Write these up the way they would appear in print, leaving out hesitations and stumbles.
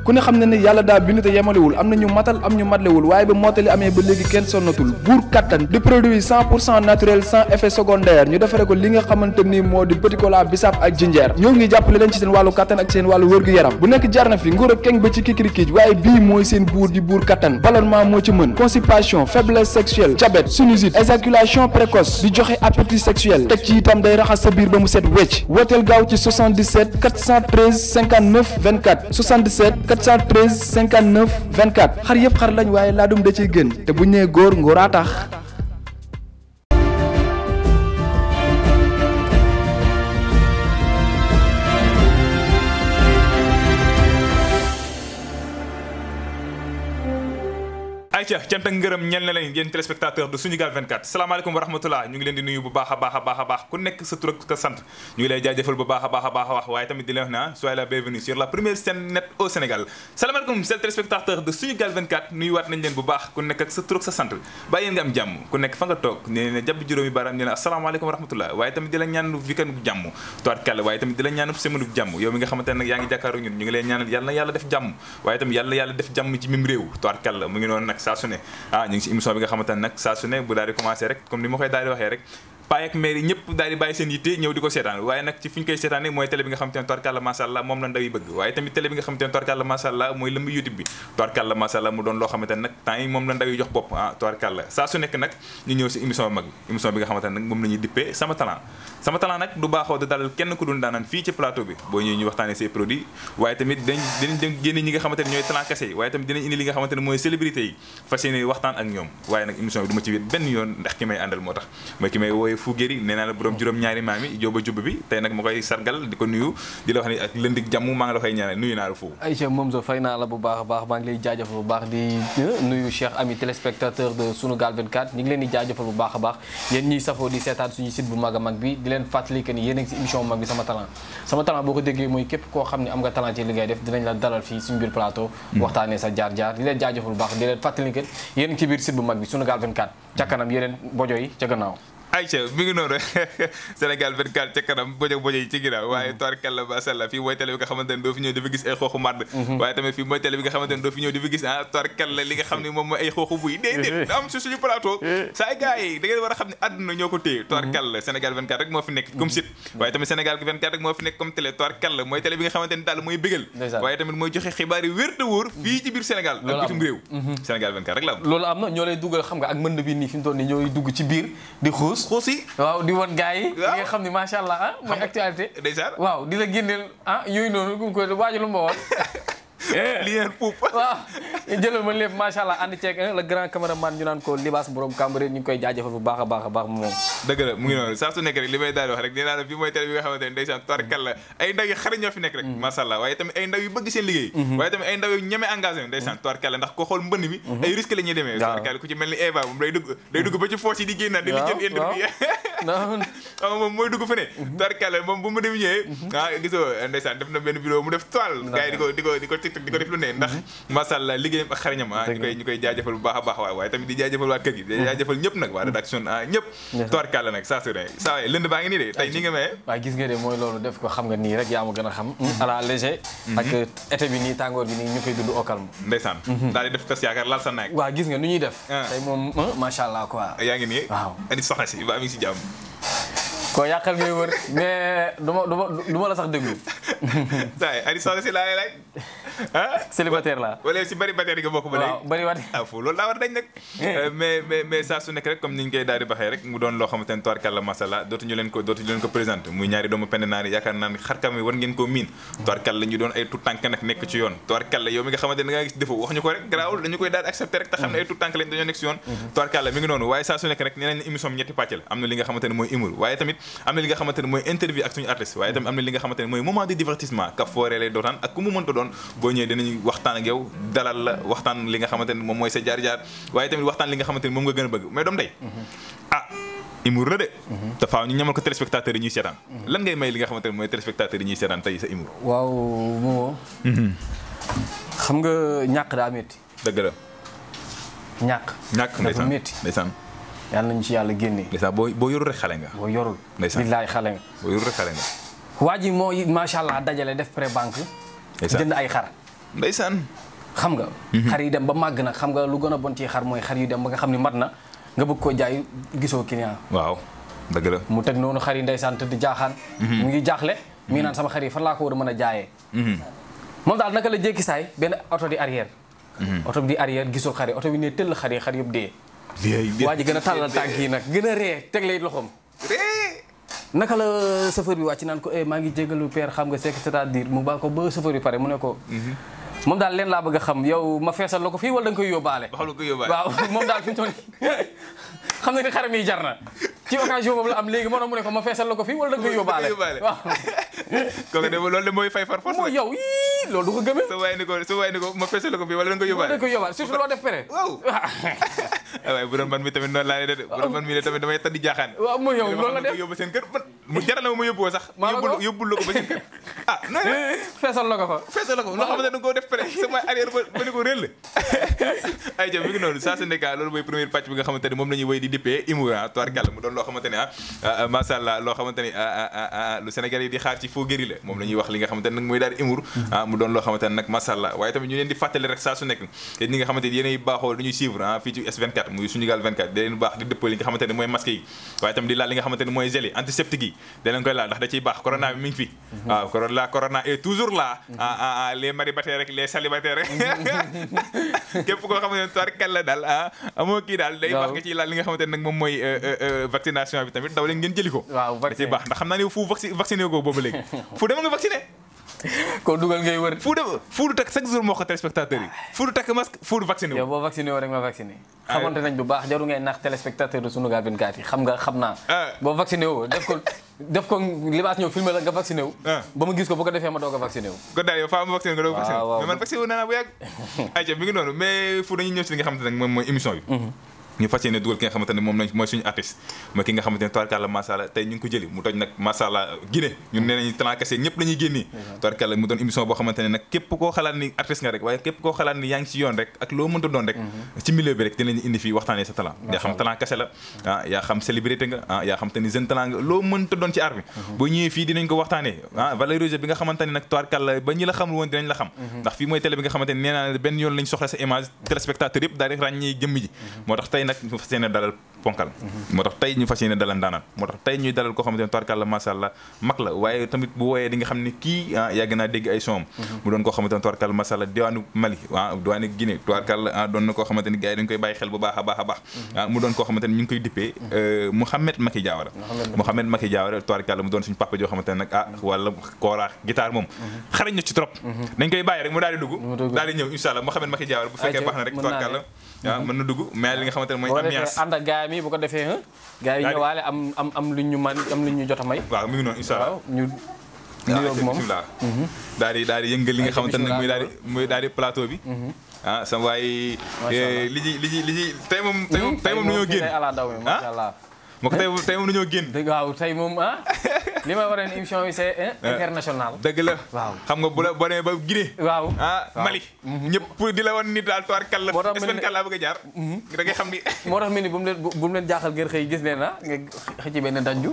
ku ne xam ne ne yàlla daa bind te yemalewul am na ñu matal am ñu matlewul waaye ba mottali amee ba léegi kenn sonnatul buur kattan di produit 100% naturel sans effet secondaire ñu defare ko li nga xamante ni moo di petit cola bisaab ak jinjeer ñoo ngi jàppale leen ci seen wàllu kattan ak seen wàllu wërgu-yaram bu nekk jar na fi nguur ak keng ba ci kikirikiij waaye bii mooy seen buur di buur kattan ballonnement moo ci mën constipation faiblesse sexuelle diabète sinusite éjaculation précoce di joxe appétit sexuel teg ci itam day raxas sa biir ba mu set wecc wooteel gaaw ci 77 413 59 24 77 413 59 24 xar yëpp xar lañ waaye laadum da ciy gën te bu ñu nee góor ngóoraa tax. ayca cant ak ngërëm ñel na leen yéen téléspectateur de Sunugal 24 salaamaaleykum wa rahmatullah ñu ngi leen di nuyu bu baax a baax ku nekk sa tur ak sa sant ñu ngi lay jaajëfal bu baax a wax waaye tamit di leen wax na soyez la bienvenue sur la première chaîne net au Sénégal salaamaaleykum c'est téléspectateur de Sunugal 24 nuyuwaat nañ leen bu baax ku nekk ak sa tur ak sa sant bàyyi yéen nga am jàmm ku nekk fa nga toog ne ne jàpp juróomi baaraam ne ne asalaamaaleykum wa rahmatullah waaye tamit di la ñaan weekend bu jàmm tuwaat waaye tamit di la ñaan semaine bu jàmm yow mi nga xamante ne nag yaa ngi jàkkaaru ñun ñu ngi leen ñaanal yàlla na yàlla def jàmm waaye tamit yàlla def jàmm ci mim réew tuwaat mu ngi noonu nag saa su ne ñu ngi si émission bi nga xamante ne nag saa su ne bu daal di commencé rek comme ni ma koy daal di waxee rek paa ak maire yi ñëpp daal di bàyyi seen yitte ñëw di ko seetaan waaye nag ci fi ñu koy seetaane mooy télé bi nga xamante ne tubaarkàlla masha Allah moom la ndaw yi bëgg waaye tamit télé bi nga xamante ne tubaarkàlla masha Allah mooy lëmb YouTube bi tubaarkàlla masha Allah mu doon loo xamante ne nag temps yi moom la ndaw yi jox bopp tubaarkàlla saa su nekk nag ñu ñëw si émission mag émission bi nga xamante ne nag moom la ñuy dippee sama talent nag du baaxoo da dalal kenn ku dul daanaan fii ci plateau bi boo ñëwee ñu waxtaane say produits waaye tamit dinañ génne ñi nga xamante ne ñooy talent kese yi waaye tamit dinañ indi li nga xamante ne mooy célébrité yi fas yéene waxtaan ak ñoom waaye nag émission bi du ma ci wéet benn yoon ndax ki may àndal moo tax mooy ki may wooye Fouguéry nee naa la borom juróom-ñaari maam yi jóoba jub bi tey nag ma koy sargal di ko nuyu di la wax ni ak lëndik jàmm maa ngi la koy ñaanal nuyu naa la foofu Aïcha moom so fay naa la bu baax a baax maa ngi lay jaajëfal bu baax di nuyu Cheikh ami téléspectateur de Sunugal 24 ñu ngi leen di jaajëfal bu baax a baax yéen ñiy safoo di seetaan suñu site bu mag a mag bi di leen fàttali que ni yéen a ngi si émission bu mag bi sama talent boo ko déggee mooy képp koo xam ne am nga talent ci li ngay def dinañ la dalal fii suñu biir plateau waxtaanee sa jaar-jaar di leen jaajëfal bu baax di leen fàttali que yéen a ngi ci biir site bu mag bi Sunugal 24 ca kanam yeneen bojo yi ca gannaaw Aïcha mi ngi noonu Sénégal 24 ca kanam bojo yi ci ginnaaw waaye tubaarkàlla masha Allah fii mooy télé bi nga xamante ne doo fi ñëw di fa gis ay xooxu màdd waaye tamit fii mooy télé bi nga xamante ne doo fi ñëw di fa gis tubaarkàlla li nga xam ne moom mooy ay xooxu buy déedéet am si suñu plateau saa ay gars yi da ngeen war a xam ne àdduna ñoo ko téye tubaarkàlla Sénégal 24 rek moo fi nekk comme site waaye tamit Sénégal 24 rek moo fi nekk comme télé tubaarkàlla mooy télé bi nga xamante ne daal mooy bégal waaye tamit mooy joxe xibaar yi wér te wóor fii ci biir Sénégal ak bitim réew Sénégal 24 rek la am loolu am na ñoo lay dugal xam nga ak mën bi nii fi mu toll nii ñooy dugg ci biir di xuus yi waaw di wan gars yi li nga xam ne macha allah mooy actualité waaw di la génneel yooyu noonu ko waaju lu ma woon li ngeen puup waaw jëlal ma lépp macha allah ànd ceeg le grand caméraman ñu naan ko libaas borom Cambérène ñu ngi koy jaajëfal bu baax a baax moom dëgg la mu ngi noonu saa su nekk rek li may daal di wax rek nee naa la fii mooy télé bi nga xamante ne ndeysaan tubaarkàlla ay ndaw yu xarañ ñoo fi nekk rek macha allah waaye tamit ay ndaw yu bëgg seen liggéey waaye tamit ay ndaw yu ñeme engagé ndeysaan tubaarkàlla ndax koo xool mbënd mi ay risque la ñuy demee tubaarkàlla ku ci mel ni Eva moom day dugg ba ci foos yi di génnaat di li jël interview moom mooy dugg fa ne tubaarkàlla moom bu mu dem ñëwee gisoo ndeysaan def na benn vidéo mu def toile gars yi di ko TikTok di ko def lu ne ndax macha allah liggéeyam ak xarañam ñu koy jaajëfal bu baax a baax waaye tamit di jaajëfal waa kër gi di jaajëfal ñëpp nag waa rédaction ñëpp tubaarkàlla nag saa su ne saa waay lënd baa ngi nii de tey ni nga maye waaw gis nga de mooy loolu def ko xam nga nii rek yaa ma gën a xam à la léger ak été bi nii tàngoor bi nii ñu koy dund au calme ndeysaan daal di def tas yaakaar laal sa naag waaw gis nga nu ñuy def tey moom macha allah quoi yaa ngi nii waaw andi soxna si ba mi ngi si jàmm ko yàqal ngay wër mais du ma la sax déglu saa andi soxna si laa lay laaj célibataire la wala si bari bateer nga bokk ba léegi bari wat foofu loolu daa war a dañ nag mais saa su nekk rek comme ni ñu koy daal di baxee rek mu doon loo xamante ne tubaarkàlla masalla dootuñu leen ko présenté muy ñaari doomu pend naa ni yaakaar naa ni xarkam yi war ngeen koo miin tubaarkàlla ñu doon ay tout tànk nag nekk ci yoon tubaarkàlla yow mi nga xamante ne da nga gis défaut wax ñu ko rek garaawul dañu koy daal di accepté rek te xam ne ay tout tànk lañ dañoo nekk ci yoon tubaarkàlla mi ngi noonu waaye saa su nekk rek nee nañ émission ñetti pàcc la am na li nga xamante ne mooy humour waaye tamit am na li nga xamante ne mooy interview ak suñu artiste waaye tamit am na li nga xamante ne mooy moment de divertissement ka fooree lay dootaan ak ku mu mënta doon boo ñëwee dinañu waxtaan ak yow dalal la waxtaan li nga xamante ne moom mooy sa jaar-jaar waaye tamit waxtaan li nga xamante ne moom nga gën a bëgg mais doom day humour la de te faaw ñu ñamal ko téléspectateurs yi ñuy seetaan lan ngay may li nga xamante ne mooy téléspectateurs yi ñuy seetaan tey sa humour waaw moo xam nga ñàkk daa métti dëgg la ñàkk dafa métti ndeysaan yàlla nañu ci yàlla génnee ndeysaan boo yorul rek xale nga boo yorul ndeysaan billaay xale nga boo yorul rek xale nga waa ji moo macha allah dajale def pré banque jënd ay xar ndeysaan. xam nga xar yi dem ba màgg nag xam nga lu gën a bon ci xar mooy xar yu dem ba nga xam ni mat na nga bëgg koo jaay gisoo client. waaw dëgg la. mu teg noonu xar yi ndeysaan tëdd jaaxaan. mu ngi jaaxle. mi ngi naan sama xar yi fan laa ko war a mën a jaayee. moom daal naka la jékki saay benn oto di arrière. oto bi di arrière gisul xar yi oto bi ne tëll xar yi xar yëpp dee. waa ji gën a tàllal tànk yi nag gën a ree teg lay loxoom. naka la chauffeur bi wàcc naan ko maa ngi jégalu père xam nga c'est-à-dire mu baa ko ba chauffeur bi pare mu ne ko. moom daal leen laa bëgg a xam yow ma feesal la ko fii wala da nga koy yóbbaale. waaw moom daal fi mu toll xam na ni xaram yi jar na ci occasion boobu la am léegi moo tax mu ne ko ma feesal la ko fii wala da nga koy yóbbaale. waaw. kooku de loolu de mooy fay far force. mooy yow yii loolu du ko gëmee. sa waay ni ko ma feesal la ko fii wala da nga koy yóbbaale. da nga koy yóbbaale surtout loo def pere. waaw. waaye bu doon man mi tamit noonu laa lay def de bu doon man mi ne tamit damay tëddi jaaxaan. waaw mooy yow loolu la def yóbbu seen kër mu jaral na ma yóbbu ko sax. yóbbul la ko ba seen kër. ah non feesal la ko fa. feesal la ko loo xamante ne da nga koo def pere sama arrière ba ni ko réel la. ay jëm mi ngi noonu ça c'est nekk loolu mooy première pàcc bi nga xamante ne moom la ñuy woy di dippee Imoura tubaarkàlla mu doon loo xamante ne macha allah loo xamante ne lu Sénégal yi di xaar ci faux guéri la moom la ñuy wax li nga xamante ne nag mooy daal di Imour mu doon loo xamante ne nag macha allah waaye tamit ñu leen di fàttali rek saa su nekk te ñi nga xamante ne yéenay baaxoo dañuy suivre fii ci S24 muy Sunugal 24 da leen baax di dëppal li nga xamante ne mooy masque yi waaye tamit di laal li nga xamante ne mooy gel yi antiseptique yi da leen koy laal ndax da ciy baax corona bi mi ngi fi waaw corona est toujours là les maribataires rek les célibataires rek képp koo xamante ne tubaarkàlla daal amoo kii daal day baax nga ciy laal li nga xamante ne nag moom mooy vaccination bi tamit daw leen ngeen jëli ko da ciy baax ndax xam naa ne fu vacciné ko boobu léegi fu dema nga vacciné ko dugal ngay wër fu du takk chaque jour moo ko téléspectateurs yi fu du takk masque fu du vacciné yow boo vacciné woo rek ma vacciné xamante nañ bu baax jaru ngay nax téléspectateur de Sunugal 24 yi xam naa boo vacciné woo def ko libaas ñëw filmé la nga vacciné wu ba ma gis ko bu ko defee ma doog a vacciné wu kon daal yow faa ma vacciné nga doog a vacciné mais man vacciné wu naa bu yàgg ayca mi ngi noonu mais fu dañuy ñëw si li nga xamante ne moom mooy émission bi ñu fas yéene dugal ki nga xamante ne moom lañ mooy suñu artiste mooy ki nga xamante ne tubaarkàlla macha allah tey ñu ngi ko jëli mu toj nag macha allah Guinée ñun nee nañu talent kese ñëpp la ñuy génnee tubaarkàlla mu doon émission boo xamante ne nag képp koo xalaat ni artiste nga rek waaye képp koo xalaat ni yaa ngi ci yoon rek ak loo mënta doon rek ci milieu bi rek dinañu indi fii waxtaanee sa talent yaa xam talent kese la yaa xam célébrité nga yaa xam te ni jeune talent nga loo mënta doon ci art bi boo ñëwee fii dinañ ko waxtaanee valoriser bi nga xamante ne nag tubaarkàlla ba ñi la xamul woon dinañ la xam ndax fii mooy télé bi nga xamante ne nee naa benn yoon lañ soxla sa image téléspectateur yëpp daal di ràññee jëmm ji moo tax tey nag ñu fas yéene dalal ponkal moo tax tey ñu fas yéene dalal ndaanaan moo tax tey ñuy dalal koo xamante ne tubaarkàlla macha allah mag la waaye tamit bu wooyee di nga xam ne kii yàgg naa dégg ay son mu doon koo xamante ne tubaarkàlla macha allah diwaanu Mali diwaanu Guinée tubaarkàlla doon na koo xamante ne gars yi dañ koy bàyyi xel bu baax a baax a baax mu doon koo xamante ne ñu ngi koy dippee Mouhamed Macky Diawara Mouhamed Macky Diawara tubaarkàlla mu doon suñu papa joo xamante ne nag wala kooraax guitare moom xarañ na ci trop dañ koy bàyyi rek mu daal di dugg daal di ñëw insha allah Mouhamed Macky Diawara bu fekkee baax na rek tubaarkàlla waaw mën na dugg mais li nga xamante ne mooy ambiance ànd ak gars yi bu ko defee gars yi ñëwaale am lu ñu man am lu ñu jot a may waaw mi ngi noonu insha allah ñu nuyoo moom daal di yëngal li nga xamante ne muy daal di plateau bi sama waay li tey moom dañoo génn moo ko tey moom dañoo génn waaw tey moom li may war a émission bi c'est international dëgg la waaw xam nga boo demee ba Guinée waaw Mali ñëpp di la wan ni daal toir kal la SN4 laa bëgg a jaar da ngay xam ni moo tax mel ni bu mu leen jaaxal ngeen xëy gis leen nga xëcc benn danju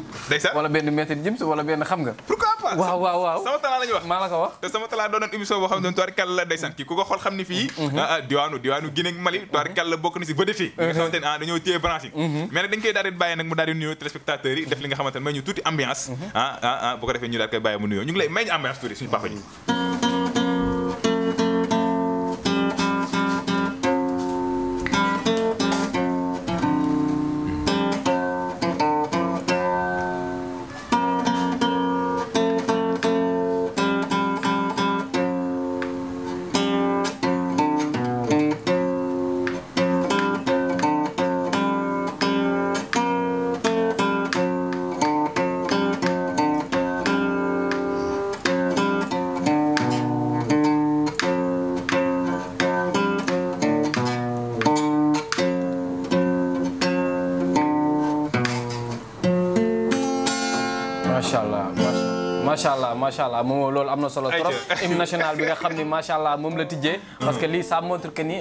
wala benn maître Jims wala benn xam nga pourquoi pas waaw sama talent la ñu wax maa la ko wax te sama talent doonoon émission boo xam ne toir kal la ndeysaan kii ku ko xool xam ni fii diwaanu Guinée ak Mali toir kal la bokk na si vedette yi nga xamante ne dañoo téye branche yi mais nag dañ koy daal di bàyyi nag mu daal di nuyoo téléspectateurs yi def li nga xamante ne may ñu tuuti ambiance bu ko defee ñu daal koy bàyyi mu nuyoo ñu ngi lay may ñu ambiance tuuti suñu papa ji macha allah moom loolu am na solo trop. hymne national bi nga xam ni macha allah moom la tijjee. parce que lii ça montre que ni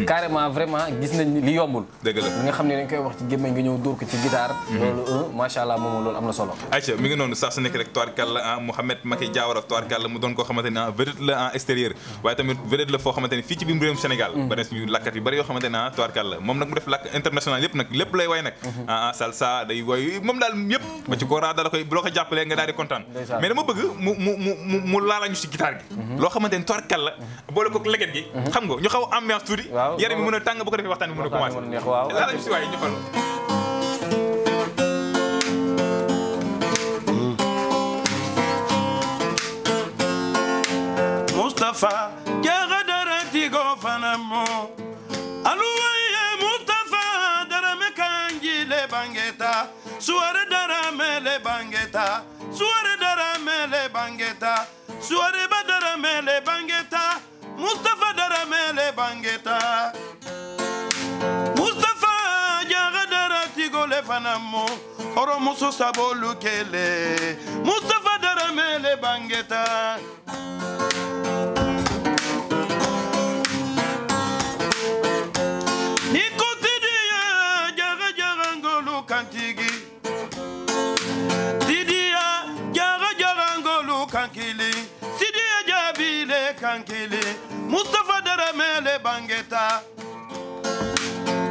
carrément vraiment gis nañ ni li yombul. dëgg la li nga xam ne dañ koy wax ci gémmiñ nga ñëw dóor ko ci guitare. loolu macha allah moom loolu am na solo. ayca mi ngi noonu saa su nekk rek tubaarkàlla Mouhamed Macky Diawara tubaarkàlla mu doon koo xamante ne vedette la en extérieur waaye tamit vedette la foo xamante ne fii ci biir réewum Sénégal ba des ñu lakkat yu bëri yoo xamante ne tubaarkàlla moom nag mu def lakk international yëpp nag lépp lay way nag salsa day way moom daal yëpp ba ci góoraa da la koy bu la ko jàppalee nga daal di kontaan mais dama bëgg mu laalañu ci guitare gi loo xamante ne tubaarkàlla boole ko leget gi xam nga ñu xaw ambiance tuuti yaram mi mën a tàng bu ko defee waxtaan bi mën a commencé laalañu si waay ñu xool Mustafa jaga dara tigo fanamo aluwaye Mustafa dara me kanji le bangeta suare dara me le bangeta suare dara me le bangeta suare badara me le bangeta Mustafa dara me le bangeta Mustafa jaga dara tigo le fanamo oro muso sabolu kele Mustafa dara me le bangeta kankili Mustafa dara mele bangeta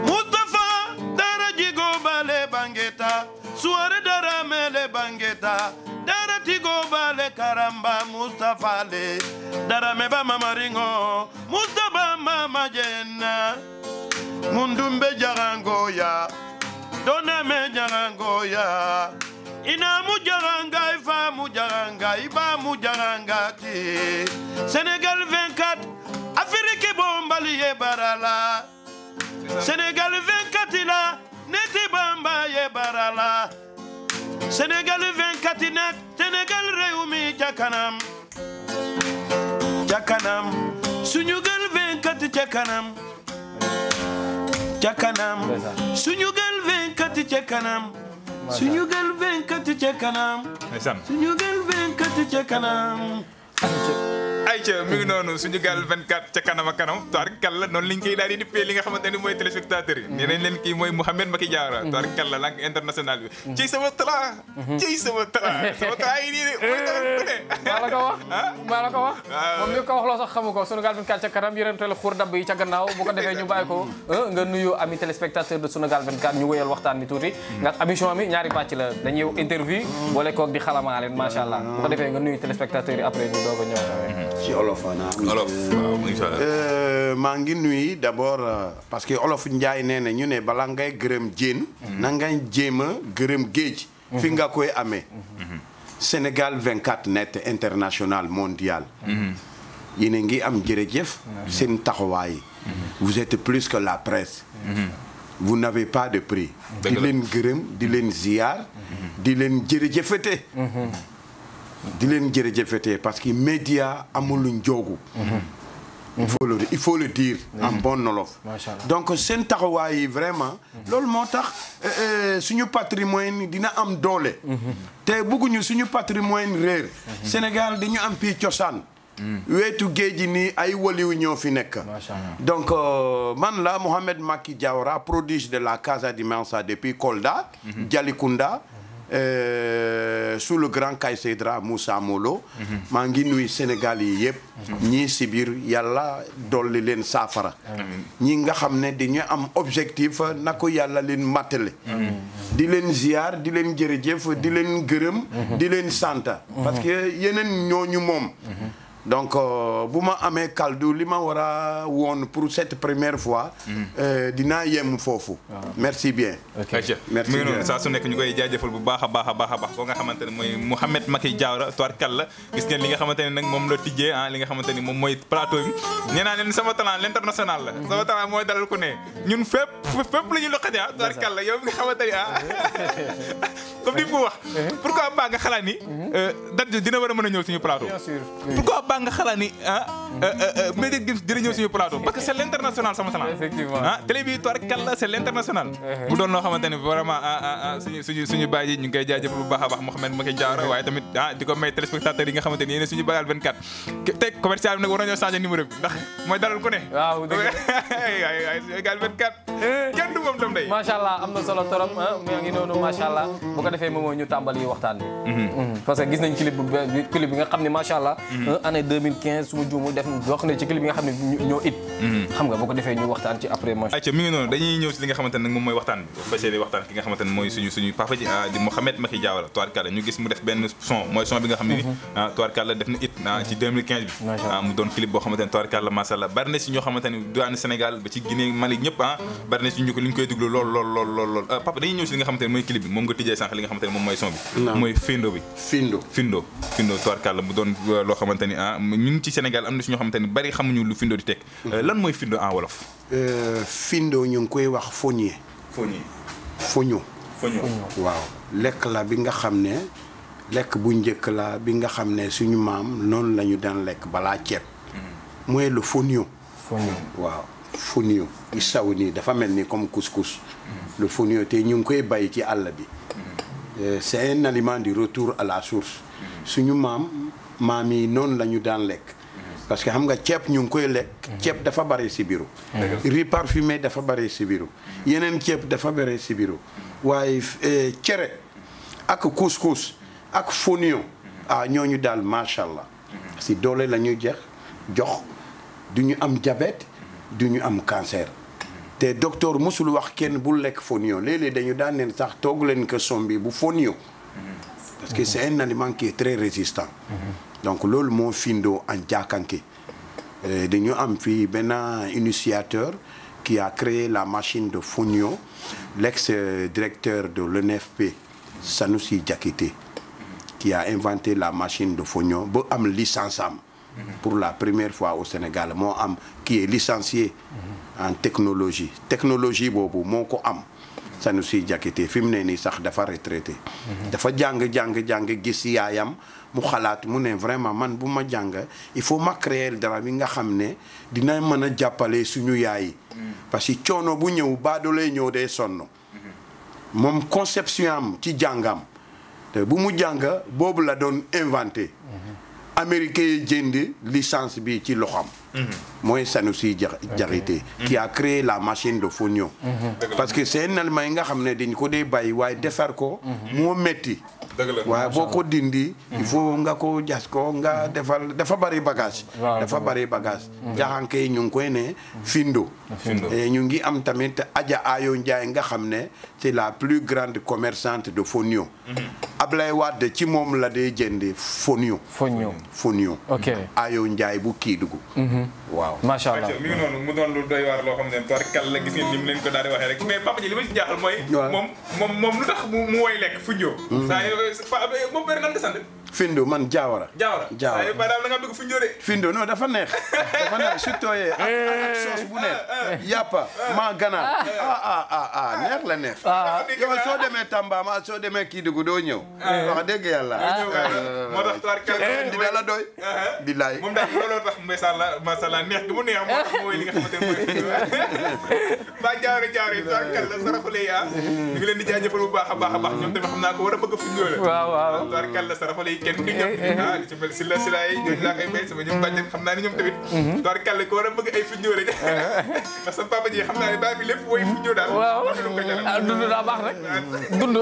Mustafa dara jigo bale bangeta suare dara mele bangeta dara tigo bale karamba Mustafa le dara meba mamaringo Mustafa mama jenna mundumbe jarangoya dona me jarangoya ina mujaranga ifa mujaranga iba mujaranga ti Sénégal 24 Afrique bombali ye barala Sénégal 24 ila neti bamba ye barala Sénégal 24 nak Sénégal réumi jakanam jakanam suñu gal 24 jakanam jakanam suñu gal 24 jakanam suñu gal 24 ca kanam suñu gal 24 ca kanam ayca mi ngi noonu suñu gaal 24 ca kanam ak kanam tubaarkàlla noonu liñ koy daal di dippee li nga xamante ni mooy téléspectateurs yi nee nañ leen kii mooy Mouhamed Macky Diawara tubaarkàlla langue international bi ciy sama talent ciy sama talent yi nii de maa la ko wax moom li ko wax loo sax xamu ko suñu gaal 24 ca kanam yërëmteel xuur dabb yi ca gannaaw bu ko defee ñu bàyyi ko nga nuyu ami téléspectateur de suñu gaal 24 ñu wéyal waxtaan bi tuuti ndax émission bi ñaari pàcc la dañuy interview boole koog di xalamaa leen macha allah bu ko defee nga nuyu téléspectateurs yi après ñu doog a ñëw ci olof maa ngi nuyu d'abord parce que olof Njaay nee na ñu ne bala ngay gërëm jéen na ngay jéem a gërëm géej fi nga koy amee Sénégal 24 net international mondial yéen a ngi am jërëjëf seen taxawaay vous êtes plus que la presse vous n'avez pas de prix di leen gërëm di leen ziar di leen jërëjëfete di leen jërëjëfete parce que média amul njoogu il faut le dire en bon wolof donc seen taxawaay yi vraiment loolu moo tax suñu patrimoine dina am doole te bëgguñu suñu patrimoine réer Sénégal dañu am pii cosaan wetu géej gi nii ay waliw ñoo fi nekk donc man la Mouhamed Macky Diawara prodige de la Casa di Mansa depuis Kolda Jalikunda sous le grand Kaïsedra Moussa Molo maa ngi nuyu Sénégal yi yëpp ñii si biir yàlla dolli leen saafara ñi nga xam ne dañu am objectif na ko yàlla leen mattale di leen ziar di leen jërëjëf di leen gërëm di leen sant parce que yeneen ñooñu moom donc bu ma amee kaldu li ma war a woon pour cette première fois dinaa yem foofu merci bien merci bien saa su nekk ñu koy jaajëfal bu baax a baax a baax a baax ko nga xamante ne mooy Mouhamed Macky Diawara tubaarkàlla gis ngeen li nga xamante ne nag moom la tijjee li nga xamante ni moom mooy plateau bi nee naa leen sama talent l'international la sama talent mooy dalal ku ne ñun fépp la ñuy loxati tubaarkàlla yow mi nga xamante ni comme ni mu wax pourquoi pas nga xalaat ni Dadju dina war a mën a ñëw suñu plateau bien sûr pourquoi pas nga xalaat ni Mady Gims dina ñëw suñu plateau parce que c'est l'international sama salaan effectivement télé bi toir kàlla c'est l'international mu doon loo xamante ne vraiment suñu baay ji ñu ngi koy jaajëfal bu baax a baax Mouhamed Macky Diawara waaye tamit di ko may téléspectateurs yi nga xamante ni yéen suñu Bagal 24 tey commercial bi nag war nañoo changer numéro bi ndax mooy dalal ku ne waaw dëgg ay Bagal 24 kenn du moom tam day macha allah am na solo torop mu ngi noonu macha allah bu ko defee moom ñu tàmbali waxtaan bi parce que gis nañ clip bi nga xam ne macha allah année 2015 su ma juumul def wax ne ci clip bi nga xam ne ñoo it xam nga bu ko defee ñu waxtaan ci après moom ayca mi ngi noonu dañuy ñëw si li nga xamante ne moom mooy waxtaan bi fas yéene waxtaan ki nga xamante ne mooy suñu papa ji di Mouhamed Macky Diawara tubaarkàlla ñu gis mu def benn son mooy son bi nga xam ne ni tubaarkàlla def na it ci 2015 bi mu doon clip boo xamante ne tubaarkàlla macha allah bari na si ñoo xamante ne diwaanu Sénégal ba ci Guinée Mali ñëpp bari na si ñu ko li ñu koy déglu lool papa dañuy ñëw si li nga xamante ne mooy clip bi moom nga tijjee sànq li nga xamante ne moom mooy son bi mooy Findo bi Findo tubaarkàlla mu doon loo xamante ni ñun ci Sénégal am na si ñoo xamante ne bari xamuñu lu Findo di teg lan mooy Findo en wolof Findo ñu ngi koy wax foño waaw lekk la bi nga xam ne lekk bu njëkk la bi nga xam ne suñu maam noonu la ñu daan lekk balaa ceeb mooy le fonio waaw fonio i saw nii dafa mel ni comme couscous le fonio te ñu ngi koy bay ci àll bi c'est un aliment du retour à la source suñu maam yi noonu la ñu daan lekk parce que xam nga ceeb ñu ngi koy lekk ceeb dafa bari si biiru riz parfumé dafa bari si biiru yeneen ceeb dafa bari si biiru waaye cere ak couscous ak fonio ñooñu daal macha allah si doole la ñuy jox du ñu am diabète du ñu am cancer te docteur mosul wax kenn bul lekk fonio léeg-léeg dañu daan neen sax toog leen ko sombi bu fonio parce que c'est un aliment qui est très résistant donc loolu moo Findo en jaakanke dañu am fii benn initiateur qui a créé la machine de fonio l'ex-directeur de l'ONFP Sanoussi Diakité qui a inventé la machine de fonio ba am licence am pour la première fois au Sénégal moo am qui est licencié en technologie boobu moo ko am Sanoussi Diakité fi mu ne nii sax dafa retraité dafa jàng gis yaayam mu xalaat mu ne vraiment man bu ma jàng il faut ma créer dara bi nga xam ne dina mën a jàppale suñu yaay yi parce que coono bu ñëw baadoolee ñëw day sonn moom conception am ci jàngam te bu mu jàng boobu la doon inventé américain yi jënd licence bi ci loxam mooy Sanoussi Diakité qui a créé la machine de fonio parce que c'est un aliment yi nga xam ne dañ ko dee bàyyi waaye defar ko moo metti waaye boo ko dindi il faut nga ko jas ko nga defal dafa bari bagage jaxanke yi ñu ngi koy ne Findo ñu ngi am tamit Adja Ayo Ndiaye nga xam ne c'est la plus grande commerçante de fonio Ablaye Wade ci moom la dee jënd fonio ok Ayo Ndiaye bu Kédougou waaw macha allah mi ngi noonu mu doon lu doy waar loo xam ne tubaarkàlla la gis ngeen ni mu leen ko daal di waxee rek mais papa ji li ma ci jaaxal mooy moom lu tax mu woy lekk Funjo saa moom bëri nan nga sant Findo man Diawara saa yu ba daal da nga dugg Funjo de Findo non dafa neex surtout ak sauce bu neex yàppa maa ganaar neex la neex yow soo demee Tamba ma soo demee Kédougou doo ñëw wax dëgg yàlla moo tax tubaarkàlla dina la doy billaay moom daal looloo tax masha Allah neex gi mu neex moo tax mu woy li nga xamante ne mooy ba Diawara tubaarkàlla saraxule yaa ñu ngi leen di jaajëfal bu baax a baax ñoom tamit xam naa ko war a bëgg Funjo la waaw tubaarkàlla saraxule yi kenn du ñëpp li ci mel si la yi ñooñu laa koy may sama ñoom bàjjen xam naa ni ñoom tamit tubaarkàlla ko war a bëgg ay Funjo rek parce que papa ji xam naa ne baa bi lépp woy Funjo daal dund daa baax rek dund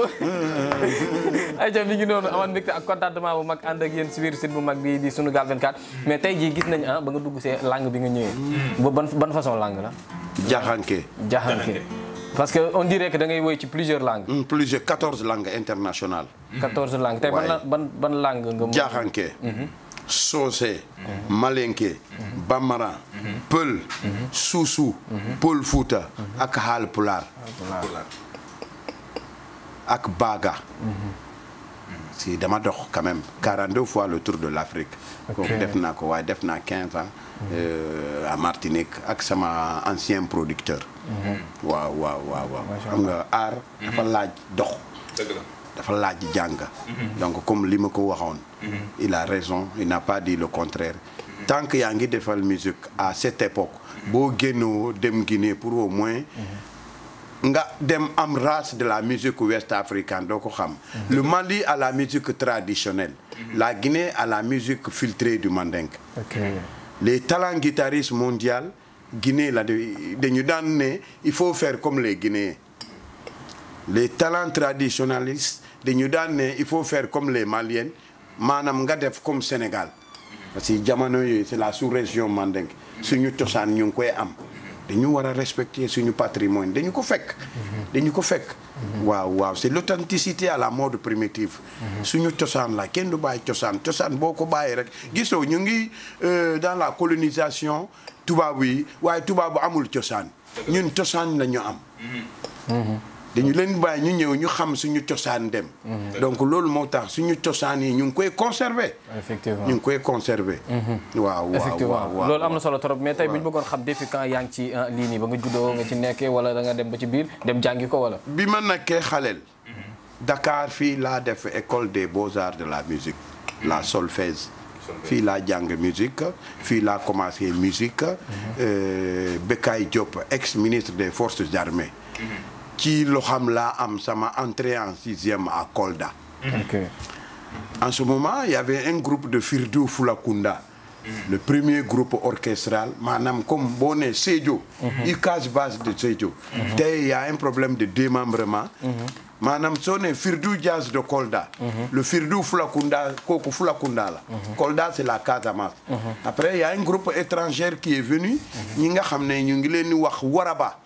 ay jam mi ngi noonu amoon mbégte ak contentement bu mag ànd ak yéen si biir site bu mag bi di Sunugal 24 mais tey jii gis nañ ba nga dugg see langue bi nga ñëwee ban façon langue la jaxanke parce que on dirait que da ngay woy ci plusieurs langues 14 langues internationales 14 langues tey ban langue nga jaxanke soose malenke bambara pël suusu pël fuuta ak haalpulaar ak baaga si dama dox quand même 42 fois le tour de l'Afrique kooku def naa ko waaye def naa 15 ans à Martinique ak sama ancien producteur waaw xam nga aar dafa laaj dox dafa laaj jàng. donc comme li ma ko waxoon. il a raison il n'a pas dit le contraire. tant que yaa ngi defal musique à cette époque. boo génnoo dem Guinée pour au moins. nga dem am race de la musique ouest africaine doo ko xam. le Mali à la musique traditionnelle. la Guinée à la musique filtrée du mandingue. les talents guitaristes mondiaux Guinée la dañu daan ne il faut faire comme les Guinéens. les talents traditionnalistes dañu daan ne il faut faire comme les Maliens maanaam nga def comme Sénégal parce que jamono yooyu c'est la sous-région mandingue suñu cosaan ñu ngi koy am dañu war a respecter suñu patrimoine dañu ko fekk. waaw c'est l'authenticité à la mode primitive. suñu cosaan la kenn du bàyyi cosaan boo ko bàyyi rek gisoo ñu ngi dans la colonisation tubaab yi waaye tubaab amul cosaan ñun cosaan la ñu am. dañu leen bàyyi ñu ñëw ñu xam suñu cosaan dem. donc loolu moo tax suñu cosaan yi ñu ngi koy conserver. effectivement ñu ngi koy conserver. waaw loolu am na solo trop mais tey bu ñu bëggoon xam depuis quand yaa ngi ci lii nii ba nga juddoo nga ci nekkee wala da nga dem ba ci biir dem jàngi ko wala. bi ma nekkee xaleel. Dakar fii laa def école des beaux-arts de la musique. la solfège. fii laa jàng musique fii laa commencé musique. Bekay Diop ex-ministre des forces armées. ci loo xam laa am sama entrée en 6e à Kolda. En ce moment il y avait un groupe de Firdou Fulakunda. le premier groupe orchestral maanaam comme boo nee Sédhiou. UCAS base de Sédhiou. tey il y a un problème de démembrement. maanaam soo nee Firdou Jazz de Kolda. le Firdou Fulakunda kooku Fulakunda la. Kolda c'est la Casamance. après il y a un groupe étranger qui est venu. ñi nga xam ne ñu ngi leen di wax Waraba.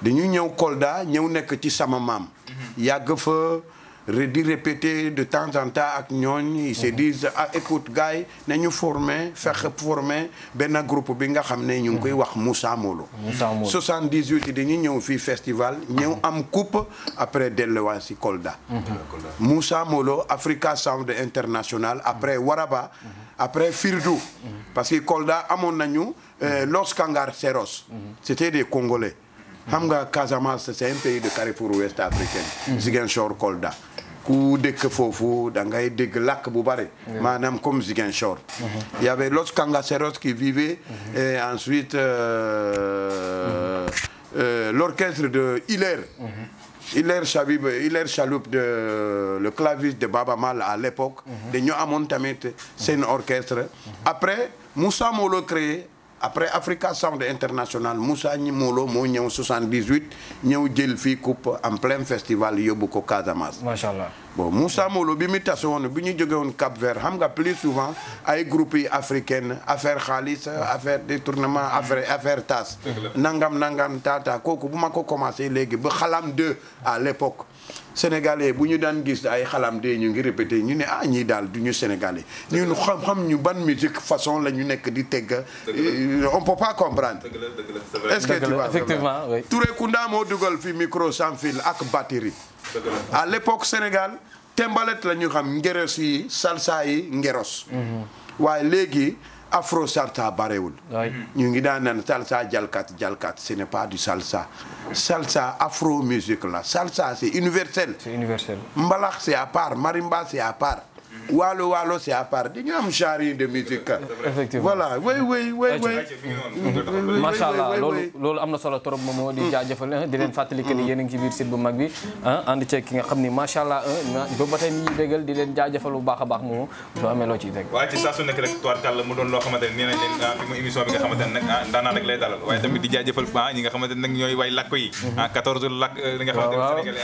dañu ñëw Kolda ñëw nekk ci sama maam. yàgg fa di répéter de temps en temps ak ñooñ ils se disent écoute gars yi nañu former benn groupe bi nga xam ne ñu ngi koy wax Moussa Molo. 78 dañu ñëw fii festival ñëw am coupe après delluwaat si Kolda. Moussa Molo Africa Sound International après Waraba. après Firdou. parce que Kolda amoon nañu Los Kangarseros. c'était des Congolais. xam nga Casamance c'est un pays de carrefour ouest africain. Ziguinchor Kolda. ku dëkk foofu da ngay dégg làkk bu bare. maanaam comme Ziguinchor. il y avait Los Kangarseros qui vivaient. et ensuite l'orchestre de Hilaire. Hilaire Chaloup de le claviste de Baba Mal à l'époque. dañoo amoon tamit seen orchestre. après Moussa Molo créé. après Africa Sound International Moussa Molo moo ñëw 78 ñëw jël fii coupe en plein festival yóbbu ko Casamance. macha allah bon Moussa Molo bi mu tase woon bi ñu jóge woon Cap Vert xam nga plus souvent ay groupes yi africaine affaire xaalis affaire détournement affaire tas. nangam tata kooku bu ma ko commencé léegi ba xalam 2 à l'époque. Sénégalais bu ñu daan gis ay xalam de ñu ngi répété ñu ne ñii daal du ñu Sénégalais ñun xam ñu ban musique façon la ñu nekk di teg on peut pas comprendre. est-ce que tu vois effectivement oui. Touré Kunda moo dugal fi micro sans fil ak batterie. à l'époque Sénégal tembalet la ñu xam ngeros yi salsa yi ngeros. waaye léegi afro salsa barewul. ñu ngi daan naan salsa jalkat ce n'est pas du salsa. salsa afro musique la salsa c'est universel. mbalax c'est à part marimba c'est à part. waalo c'est à part dañu am genre de musique. effectivement voilà oui. macha allah loolu am na solo trop moom di jaajëfal di leen fàttali que ni yéen a ngi ci biir site bu mag bi ànd ceeg ki nga xam ni macha allah ba tey ni ñuy bégal di leen jaajëfal bu baax a baax moom soo amee loo ciy dégg. waaye ci saa su nekk rek tubaarkàlla mu doon loo xamante ne nee nañ leen fi mu émission bi nga xamante ne nag ndaanaan rek lay dalal waaye tamit di jaajëfal ñi nga xamante ne nag ñooy way làkk yi 14 làkk li nga xamante ne sénégalais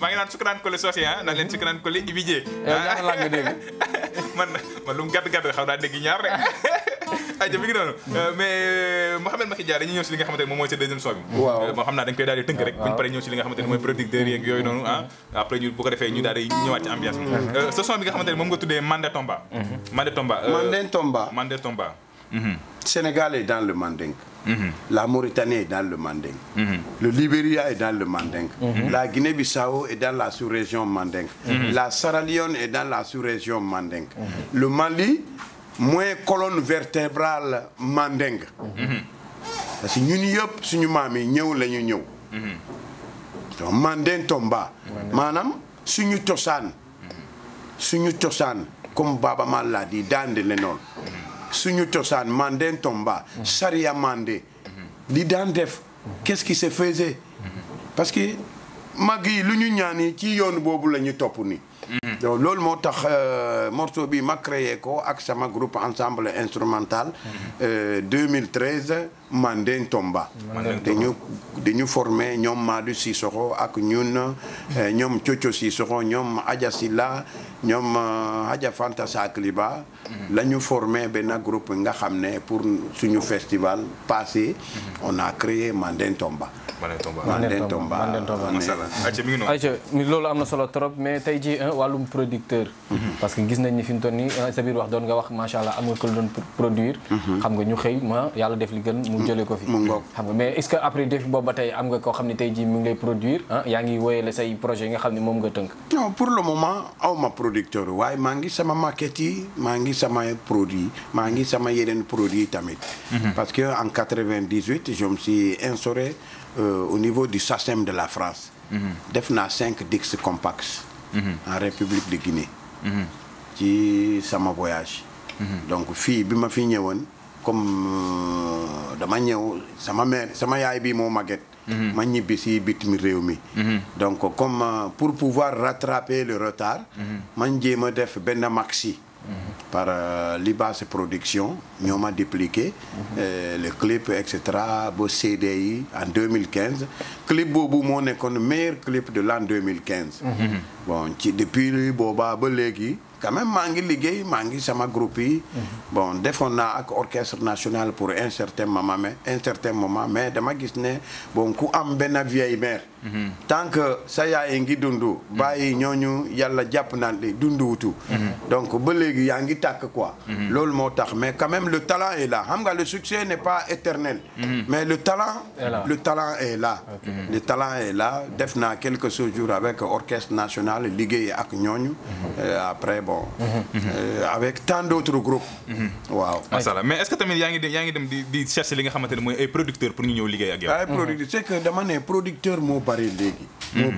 maa ngi naan sukkuraan collé soosé naan leen sukkuraan collé ibijee man lu mu gàtt xaw naa dégg ñaar rek ayca mi ngi noonu mais Mouhamed Macky Dia dañuy ñëw si li nga xamante ne moom mooy sa deuxième son bi. waaw moo xam naa dañ koy daal di tënk rek. buñ paree ñëw si li nga xamante ne mooy producteurs yeeg yooyu noonu après ñu bu ko defee ñu daal di ñëwaat ci ambiance bi. sa son bi nga xamante ne moom nga tuddee Mandé Tomba. Sénégal est dans le mandingue. La Mauritanie est dans le mandingue. Le Libéria est dans le mandingue. La Guinée-Bissau est dans la sous-région mandingue. La Sierra Leone est dans la sous-région mandingue. Le Mali mooy colonne vertébrale mandingue. parce que ñun yëpp suñu maam yi ñëw la ñu ñëw. donc Mandé Tomba maanaam suñu cosaan comme Baba Mal l'a dit Dande le noonu suñu cosaan Mandé Tomba Saria Mandé li daan def qu'est-ce qui se faisait parce que mag yi lu ñu ñaani ci yoon boobu la ñu topp ni donc loolu moo tax morceau bi ma créé ko ak sama groupe ensemble instrumental 2013 Mandé Tomba dañu formé ñoom Madou Sissoko ak ñun ñoom Coco Sissoko ñoom Adja Silla ñoom Adja Fanta Sakliba la ñu formé benn groupe nga xam ne pour suñu festival passé on a créé Mandé Tomba. Mandé Tomba loolu am na solo trop mais tey jii wàllum producteur parce que gis nañ ni fi mu toll nii sa biir wax doon nga wax macha allah am nga ko doon produire xam nga ñu xëy yàlla def li gën mu jëlee ko fi xam nga mais est-ce que après def boobu ba tey am nga koo xam ne tey jii mu ngi lay produire yaa ngi woyale say projet yi nga xam ne moom nga tënk non pour le moment aw ma producteur waaye maa ngi sama maquette yi maa ngi sama produit maa ngi sama yeneen produit tamit parce que en 98 je me suis instauré au niveau du SACEM de la France def naa 5 disques compacts en République de Guinée ci sama voyage donc fii bi ma fi ñëwoon comme dama ñëw sama yaay bi moo màgget ma ñibbi si bitim réew mi donc comme pour pouvoir rattraper le retard man jéem a def benn maxi par Libas Production ñoo ma dupliqué le clip et cetera ba CD yi en 2015 clip boobu moo nekkoon meilleur clip de l'an 2015 bon ci depuis boobaa ba léegi quand même maa ngi liggéey maa ngi sama groupe yi bon defoon naa ak orchestre national pour un certain moment mais dama gis ne bon ku am benn vieille mère tant que sa yaay ngi dundu bàyyi ñooñu yàlla jàpp naan di dunduwutu donc ba léegi yaa ngi tàkk quoi loolu moo tax mais quand même le talent est là xam nga le succès n'est pas éternel mais le talent est là le talent est là def naa quelques jours avec orchestre national liggéey ak ñooñu après bon avec tant d'autres groupes waaw masala mais est-ce que tamit yaa ngi dem di chercher li nga xamante ne mooy ay producteurs pour ñu ñëw liggéey ak yow ay producteurs c'est que dama ne producteur moo bari léegi moo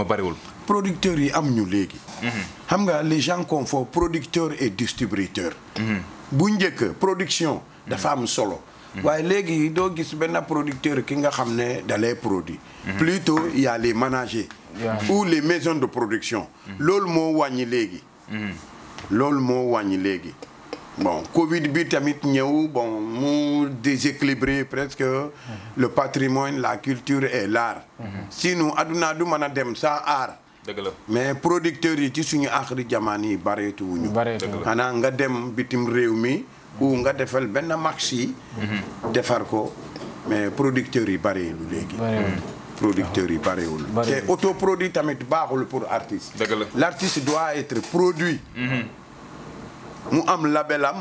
bariwul producteurs yi am ñu léegi xam nga les gens confondent producteur et distributeur bu njëkk production dafa am solo waaye léegi doo gis benn producteur ki nga xam ne da lay produit plutôt il y a les managers ou les maisons de production loolu moo wàññi léegi bon Covid bi tamit ñëw bon mu déséquilibré presque le patrimoine la culture et l'art sinon adduna du mën a dem sans art dëgg la mais producteurs yi ci suñu aaxiri jamaan yi bareetuwuñu xanaa nga dem bitim réew mi ou nga defal benn maxi defar ko mais producteurs yi bareelu léegi producteurs yi barewul te autoproduit tamit baaxul pour artiste l'artiste doit être produit mu am labelam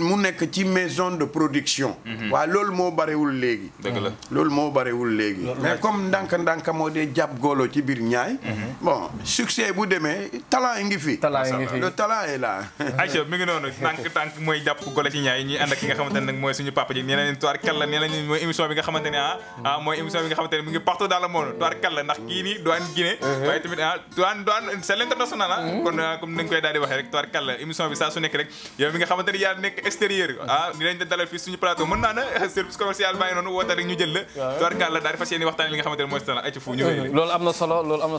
mu nekk ci maison de production waaye loolu moo barewul léegi mais comme ndànk moo dee jàpp góolo ci biir ñaay bon succès bu demee talent ngi fi le talent est là Aïcha mi ngi noonu tànk mooy jàpp góolo ci ñaay ñuy ànd ak ki nga xamante ne nag mooy suñu papa ji nee nañ Touare Kalla nee nañ mooy émission bi nga xamante ne mooy émission bi nga xamante ne mu ngi partout dans le monde Touare Kalla ndax kii nii douane Guinée waaye tamit douane c'est l'international kon comme nañ koy daal di waxee rek Touare Kalla émission bi saa su nekk rek yow mi nga xamante ne yaa nekk extérieur dinañ la dalal fii suñu plateau mën naa na service commercial baa ngi noonu woote rek ñu jël la Touare Kalla daal di fas yéene waxtaan li nga xamante ne mooy sa ay ci fu ñu loolu am na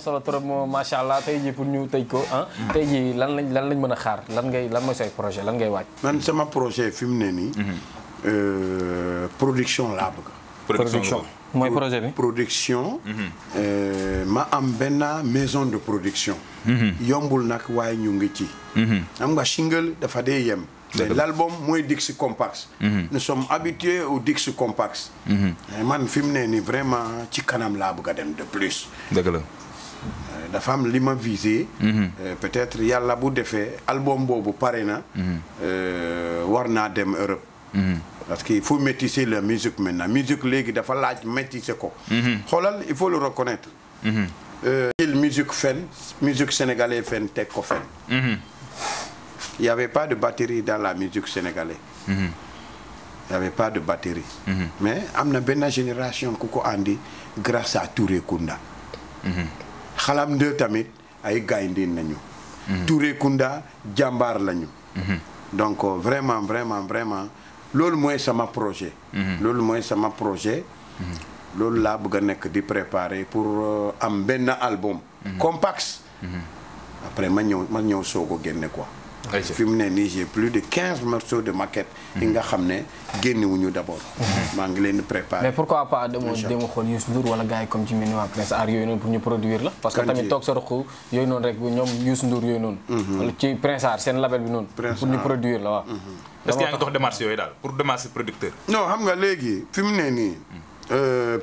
solo trop moo macha allah tey jii pour ñu tëj ko tey jii lan lañ mën a xaar lan mooy say projet lan ngay waaj man sama projet fi mu ne nii production laa bëgg production mooy projet bi production ma am benn maison de production yombul nag waaye ñu ngi ci xam nga single dafa dee yem mais l'album mooy Dix Compact nous sommes habitués au Dix Compact man fi mu ne nii vraiment ci kanam laa bëgg a dem de plus dëgg la dafa am li ma visé peut-être yàlla bu defee album boobu pare na war naa dem Europe parce qu'il faut métisser la musique maintenant musique léegi dafa laaj métisser ko xoolal il faut le reconnaître musique sénégalaise fen teg ko fen il y avait pas de batterie dans la musique sénégalaise il y avait pas de batterie mais am na benn génération ku ko andi grâce à Touré Kunda xalam de tamit ay gaynde nañu. Touré Kunda jàmbaar lañu. donc vraiment loolu mooy sama projet. loolu mooy sama projet. loolu laa bëgg a nekk di préparer pour am benn album. compact. après ma ñëw soog a génne quoi. fi mu ne nii j'ai plus de 15 morceaux de maquette yi nga xam ne génnewuñu d'abord. maa ngi leen di préparer. mais pourquoi pas dama xool Youssou Ndour wala gars yi comme ci mel ni waa Prince Art yooyu noonu pour ñu produire la. parce que tamit toog sa roq yooyu noonu rek ñoom Youssou Ndour yooyu noonu. wala ci Prince Art seen label bi noonu. pour ñu produire la waaw. est-ce que yaa ngi dox démarche yooyu daal pour démarche producteur. non xam nga léegi fi mu ne nii.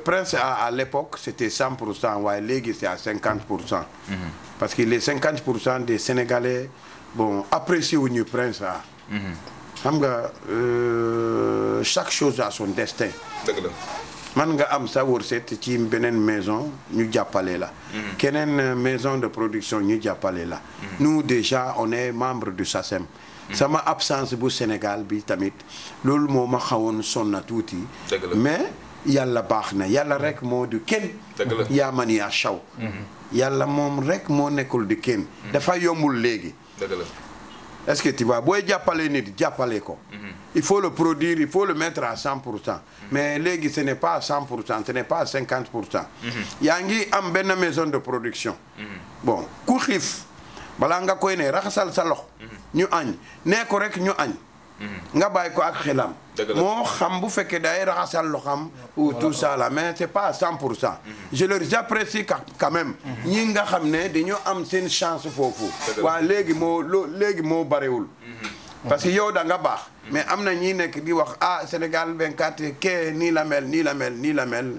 Prince à l'époque c'était 100% waaye léegi c'est à 50%. parce que les 50% des Sénégalais bon apprécié wuñu Prince Art. xam nga chaque chose a son destin. dëgg la. man nga am sa wërsëg ci beneen maison ñu jàppale la. keneen maison de production ñu jàppale la. nous déjà on est membre du SACEM. sama absence bu Sénégal bi tamit loolu moo ma xawoon sonna tuuti. mais yàlla baax na yàlla rek moo du kenn. yaa man yaa caw. yàlla moom rek moo nekkul di kenn. dafa yombul léegi. dëgg la. est-ce que tu vois booy jàppale nit jàppale ko. il faut le produire il faut le mettre à 100%. mais léegi ce n'est pas à 100% ce n'est pas à 50%. yaa ngi am benn maison de production. bon ku xiif balaa nga koy ne raxasal sa loxo. ñu añ nee ko rek ñu añ. nga bàyyi ko ak xelam. moo xam bu fekkee day raxasal loxam ou tout ça là mais c'est pas à 100%. je leur apprécie quand même. ñi nga xam ne dañoo am seen chance foofu. waa léegi moo barewul. parce que yow da nga baax. mais am na ñi nekk di wax Sénégal 24 kee nii la mel nii la mel nii la mel.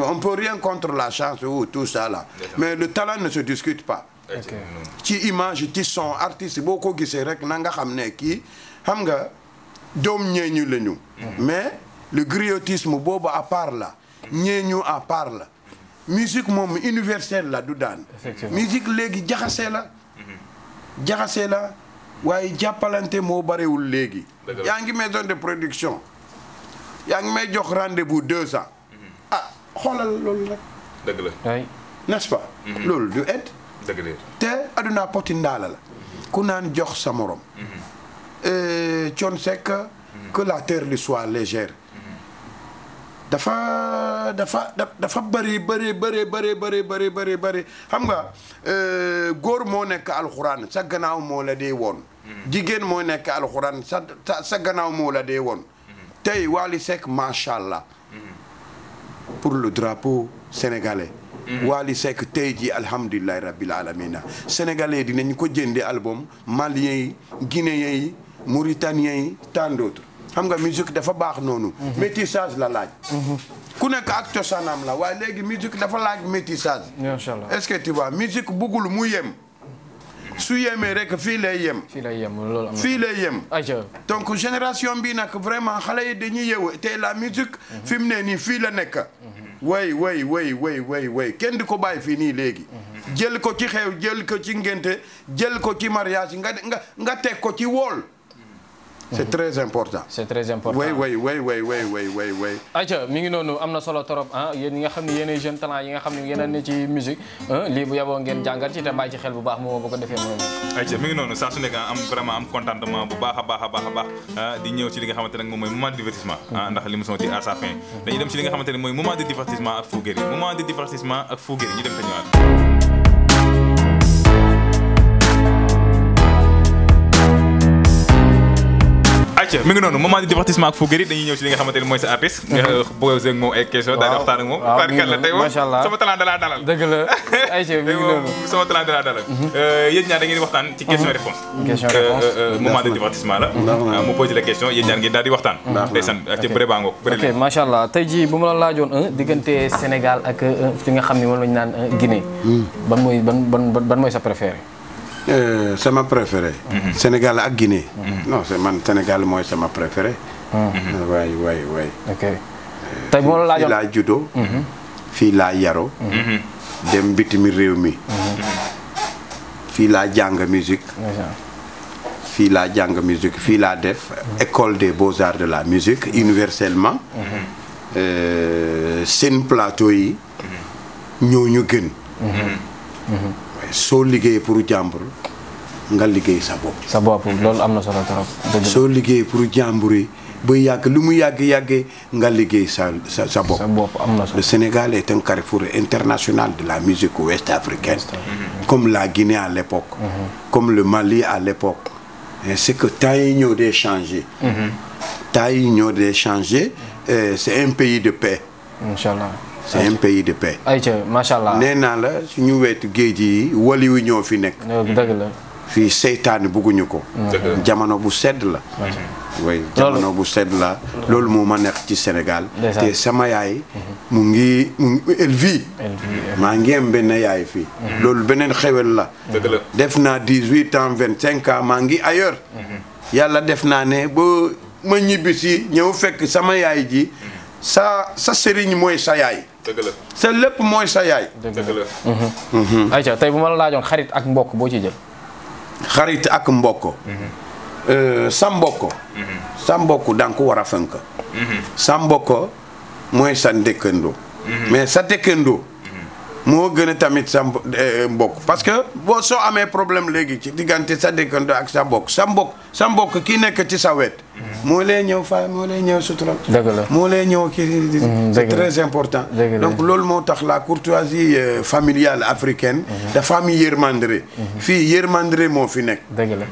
on peut rien contre la chance ou tout ça là. mais le talent ne se discute pas. ci image ci son artiste boo ko gisee rek na nga xam ne kii xam nga doom ñeeñu lañu. mais le griotisme boobu à part la ñeeñu à part la musique moom universelle la du daan. musique léegi jaxase la waaye jàppalante moo barewul léegi. yaa ngi maison de production yaa ngi may jox rendez-vous 2 ans. xoolal loolu rek. dëgg la. n'est-ce pas. loolu du aide. dëgg la. te aduna poti ndaala la. ku naan jox sa morom. Thione Seck que la terre lui soit légère. dafa bëri xam nga góor moo nekk alxuraan sa gannaaw moo la dee woon. jigéen moo nekk alxuraan sa gannaaw moo la dee woon. tey Wally Seck macha allah. pour le drapeau sénégalais. Wally Seck tey jii alhamdulillahi rabbil alamina sénégalais dinañ ko jëndee album maliens yi guinéens yi mauritaniens yi tant d'autres. xam nga musique dafa baax noonu. métissage la laaj. ku nekk ak cosaanam la waaye léegi musique dafa laaj métissage. macha allah est-ce que tu vois musique bëggul mu yem. su yemee rek fii lay yem. fii lay yem. donc génération bi nag vraiment xale yi dañuy yeewu te la musique. fi mu ne nii fii la nekk. way kenn di ko bàyyi fii nii léegi. jël ko ci xew jël ko ci ngénte jël ko ci mariage nga teg ko ci wool. c'est très important. c'est très important way. ayca mi ngi noonu am na solo trop yéen ñi nga xam ne yéenay jeune talent yi nga xam ne yéen a ne ci musique lii bu yaboo ngeen jàngat ci te bàyyi ci xel bu baax moo ko defee moom. ayca mi ngi noonu saa su nekk am vraiment am contentement bu baax a baax di ñëw ci li nga xamante ne moom mooy moment de divertissement. ndax l'émission tire à sa fin dañuy dem ci li nga xamante ne mooy moment de divertissement ak Fou Guéry ñu dem te ñëwaat. mi ngi noonu moment de divertissement ak Fou Guéry dañuy ñëw ci li nga xamante ne mooy sa artiste nga posé ak moom ay question daal di waxtaan ak moom barkalla tey moom sama talent da laa dalal dëgg la ayca mi ngi noonu sama talent da laa dalal yéen ñaar da ngeen di waxtaan ci question réponse moment de divertissement la mu posé la question yéen ñaar ngeen daal di waxtaan ndeysaan ak ci bëre baa ngoog bëre ok macha allah tey jii bu ma la laajoon diggante Sénégal ak fi nga xam ne moom lañu naan Guinée ban mooy sa préféré sama préféré. Sénégal ak Guinée. non c'est man Sénégal mooy sama préféré. waay. ok tey bu ma la laajoon fii laa juddoo. fii laa yaroo. dem bitim réew mi. fii laa jàng musique. fii laa def école des beaux-arts de la musique universellement. seen plateau yi. ñoo ñu gën. soo liggéey pour jàmbur nga liggéey sa bopp. sa bopp loolu am na solo trop. soo liggéey pour jàmbur yi ba yàgg lu mu yàggee nga liggéey sa bopp. sa bopp am na solo. Le Sénégal est un carrefour international de la musique ouest-africaine. Comme la Guinée à l'époque. Comme le Mali à l'époque. Et c'est que temps yi ñëw dee changer. temps yi ñëw dee changer. C'est un pays de paix. Inch'Allah. C'est un pays de paix. ayca macha allah. nee naa la suñu wetu géej yi waliwu ñoo fi nekk. dëgg la. fii seytaane bugguñu ko. jamono bu sedd la. oui jamono bu sedd la. loolu moo ma nekk ci Sénégal. te sama yaay. mu ngi elle vit. maa ngi am benn yaay fii. loolu beneen xewel la. def naa 18 ans 25 ans maa ngi ailleurs. yàlla def naa ne ba ma ñibbisi ñëw fekk sama yaay ji. sa sëriñ mooy sa yaay. dëgg la sa lépp mooy sa yaay. dëgg la. ayca tey bu ma la laajoon xarit ak mbokk boo ci jël. xarit ak mbokk. sa mbokk. sa mbokk da nga ko war a fënk. sa mbokk mooy sa dëkkandoo. mais sa dëkkandoo. moo gën a tamit sa mbokk parce que boo soo amee problème léegi ci diggante sa dëkkandoo ak sa mbokk ki nekk ci sa wet. moo lay ñëw moo lay ñëw sutural. dëgg la moo lay ñëw kii. c'est très important. donc loolu moo tax la courtoisie familiale africaine. dafa am yërmande. fii yërmande moo fi nekk. dëgg la.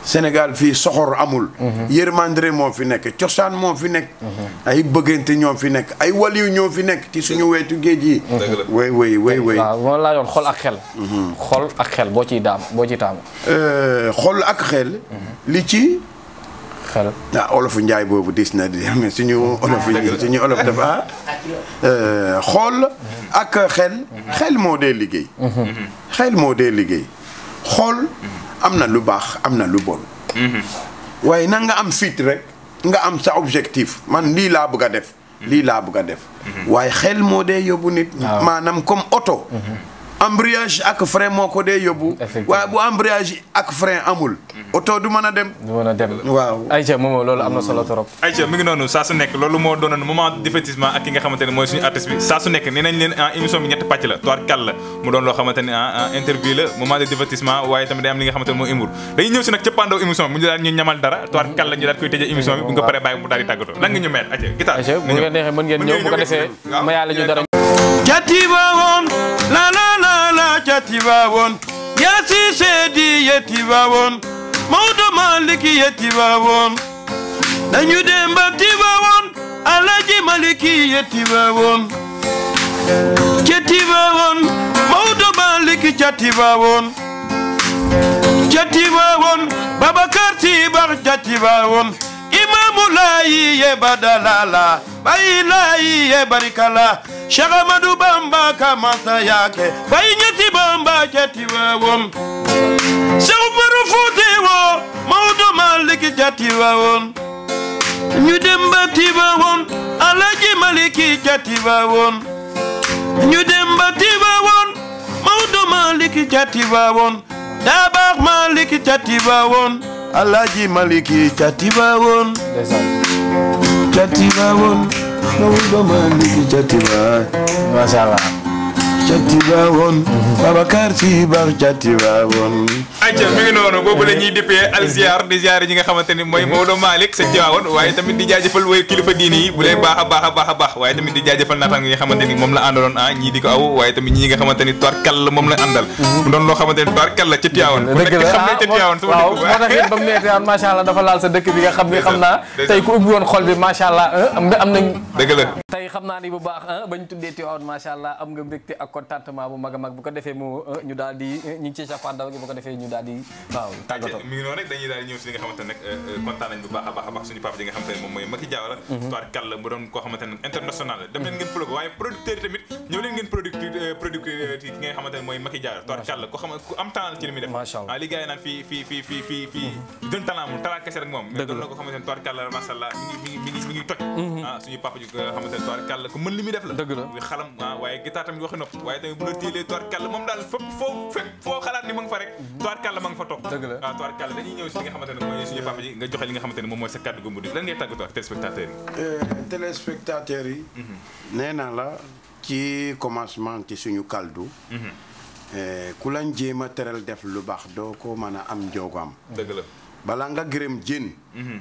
Sénégal fii soxor amul. yërmande moo fi nekk cosaan moo fi nekk. ay bëggante ñoo fi nekk ay waliw ñoo fi nekk ci suñu wetu géej yi. way waaw moo laajoon xol ak xel. xol ak xel boo ciy taamu. xol ak xel. li ci. xel olofu njaay boobu dis na di xam ne suñu olof dafa xol ak xel moo dee liggéey. xel moo dee liggéey xol. am na lu baax am na lu bon. waaye na nga am fit rek nga am sa objectif man lii laa bëgg a def. lii laa bëgg a def. waaye xel moo dee yóbbu nit. maanaam comme oto. embrayage ak frein moo ko dee yóbbu. waaye bu embrayage ak frein amul. oto du mën a dem. waaw. ayca moom loolu am na solo trop. ayca mi ngi noonu saa su nekk loolu moo doonoon moment de divertissement ak ki nga xamante ne mooy suñu artiste bi saa su nekk nee nañ leen émission bi ñetti pàcc la tubaarkàlla mu doon loo xamante ne interview la moment de divertissement waaye tamit day am li nga xamante ne mooy humour dañuy ñëw si nag cëppaandaw émission bi mu ñu daal ñu ñamal dara tubaarkàlla ñu daal koy tëjee émission bi bu nga paree bàyyi mu daal di tàggatoo lan nga ñu meen ayca guitare bu ngeen neexee mën ngeen ñëw bu ko defee ma yàlla ñu dara Tivaouane Yassi Seydi ye Tivaouane Maodo Maliki ye Tivaouane dañu dem ba Tivaouane Alaaji Maliki ye Tivaouane ca Tivaouane Maodo Maliki ca Tivaouane Babacar Sy Bar ca Tivaouane Imaamu Laay ye Badalala Baay Laay ye Barikala Cheikh Amadou Bamba kamata yake Baay Ñasi Bamba ca Tivaouane Cheikh Umaru Fuuti wo Maodo Maliki ca Tivaouane ñu dem ba Tivaouane Alaaji Maliki ca Tivaouane ñu dem ba Tivaouane Maodo Maliki ca Tivaouane Dabakh Maliki ca Tivaouane Alaaji Maliki ca Tivaouane ca Tivaouane Maodo Maliki ca Tivaouane masha Allah ca Tivaouane Babacar Sy Bar ca Tivaouane ayca mi ngi noonu boobu la ñuy dippee alziar di ziar ñi nga xamante ni mooy Maodo Malick sa Tivaouane waaye tamit di jaajëfal way kilifa diini yi bu leen baax a baax waaye tamit di jaajëfal naataango yi nga xamante ni moom la àndaloon ñii di ko aw waaye tamit ñii nga xamante ni tubaarkàlla moom la àndal mu doon loo xamante ni tubaarkàlla ca Tivaouane ku nekk xam ne ca Tivaouane sama waaw moo tax it ba mu nee Tivaouane macha Allah dafa laal sa dëkk bi nga xam ni xam naa tey ku ubbi woon xol bi macha Allah am nañ dëgg la tey xam naa ni bu baax bañ tuddee Tivaouane macha Allah am nga mbégte ak contentement bu mag a mag bu ko defee mu ñu daal di ñu ngi ci cappaandaw gi bu ko defee ñu daal di waaw tàggatoo mi ngi noonu rek dañuy daal di ñëw si li nga xamante ne nag kontaan nañ bu baax a baax suñu papa ji nga xamante ne moom mooy Macky Diawara tubaarkàlla mu doon koo xamante ne international dem leen ngeen plug waaye producteur tamit ñëw leen ngeen producteur ki nga xamante ne mooy Macky Diawara tubaarkàlla ko xam ku am talent ci li muy def li gars yi naan fii doon talent moom talent kese rek moom mais doon na ko xamante ne tubaarkàlla masha Allah mi ngi toj suñu papa ji nga xamante ne tubaarkàlla ku mën li muy def la xalam waaye guitare tamit waxi nopp waaye tamit bu la téelee tubaarkàlla moom daal foo xalaat ni ma nga fa rek tubaarkàlla ma nga fa toog waaw tubaarkàlla dañuy ñëw si li nga xamante ne mooy suñu papa ji nga joxe li nga xamante ne moom mooy sa kàddu gu mujj lan ngay tàggatoo ak téléspectateurs yi téléspectateurs yi nee naa la ci commencement ci suñu kaldu ku lañ jéem a teral def lu baax doo ko mën a am njoogam. dëgg la. balaa nga gërëm jën.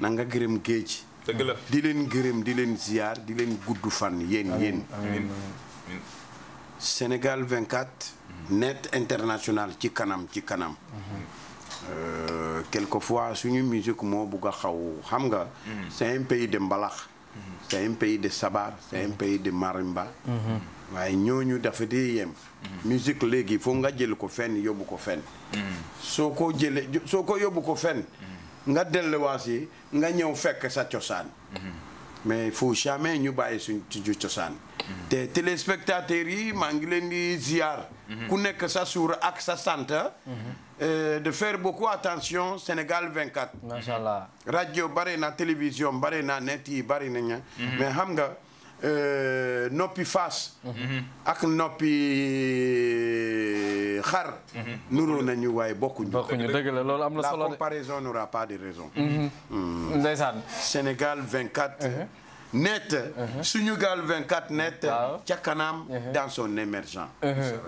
na nga gërëm géej. dëgg la. di leen gërëm di leen ziar di leen gudd fan yéen. Sénégal 24. net international ci kanam. Quelquefois suñu musique moo bugg a xaw xam nga. c'est un pays de mbalax. c'est un pays de sabar c'est un pays de marimba. waaye ñooñu dafa dee yem. musique léegi foog nga jël ko fenn yóbbu ko fenn. soo ko yóbbu ko fenn. nga delluwaasi nga ñëw fekk sa cosaan. mais il faut jamais ñu bàyyi suñu cosaan. te téléspectateurs yi maa ngi leen di ziar. ku nekk sa suur ak sa sant. de faire beaucoup attention Sénégal 24. macha allah. rajo bare na télévision bare na net yi bare nañu. mais xam nga noppi faas. ak noppi xar. nuroo nañu waaye bokkuñu. dëgg la loolu am na solo la comparaison n'aura pas de raison. ndeysaan. Sénégal 24. net. Sunugal 24 net. ca kanam dans son émergent.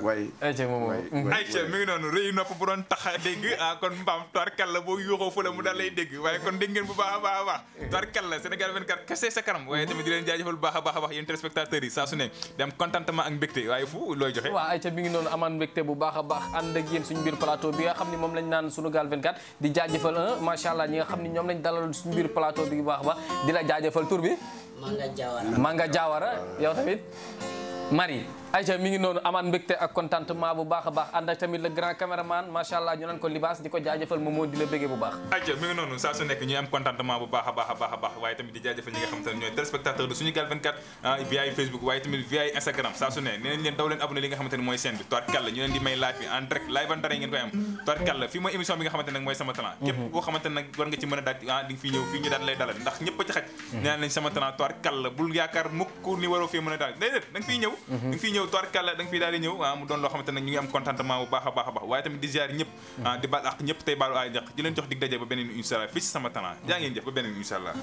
way ayca moom ayca mi ngi noonu rëy nopp bu doon tax a dégg kon mbaam tubaarkàlla boo yuuxoo fële mu daal lay dégg waaye kon dégg ngeen bu baax a baax a baax tubaarkàlla Sénégal 24 kese sa kanam waaye tamit di leen jaajëfal bu baax a baax yéen téléspectateurs yi saa su ne di am contentement ak mbégte waaye fu looy joxe. waaw ayca mi ngi noonu amaan mbégte bu baax a baax ànd ak yéen suñu biir plateau bi nga xam ne moom lañ naan Sunugal 24 di jaajëfal macha allah ñi nga xam ne ñoom lañ dalal suñu biir plateau bi bu baax a baax di la jaajëfal tur bi Manga Diawara yow tamit Marie Aïcha mi ngi noonu amaan mbégte ak contentement bu baax a baax ànd ak tamit le grand caméraman macha allah ñu naan ko libaas di ko jaajëfal moom moo di la bëggee bu baax. Aïcha mi ngi noonu saa su nekk ñuy am contentement bu baax a baax a baax a baax waaye tamit di jaajëfal ñi nga xamante ne ñooy téléspectateur de Sunugal 24 via Facebook waaye tamit via Instagram saa su ne nee nañ leen daw leen abonné li nga xamante ne mooy chaîne bi tubaarkàlla ñu leen di may live bi en direct live en direct ngeen koy am tubaarkàlla fii mooy émission bi nga xamante ne nag mooy sama talent képp boo xamante ne nag war nga ci mën a daaj di nga fii ñëw fii ñu daan lay dalal ndax ñëpp a ci xaj nee nañ sama talent tubaarkàlla bul yaakaar mukk ni waroo fii mën a daal déedéet da nga fiy ñëw da nga fiy ñëw tubaarkàlla da nga fiy daal di ñëw mu doon loo xamante ne ñu ngi am contentement bu baax a baax a baax waaye tamit di ziar ñëpp di baal ak ñëpp tey baalu ay jàq di leen jox dig daje ba beneen inshallah fii ci sama talent jaa ngeen jëf ba beneen inshallah.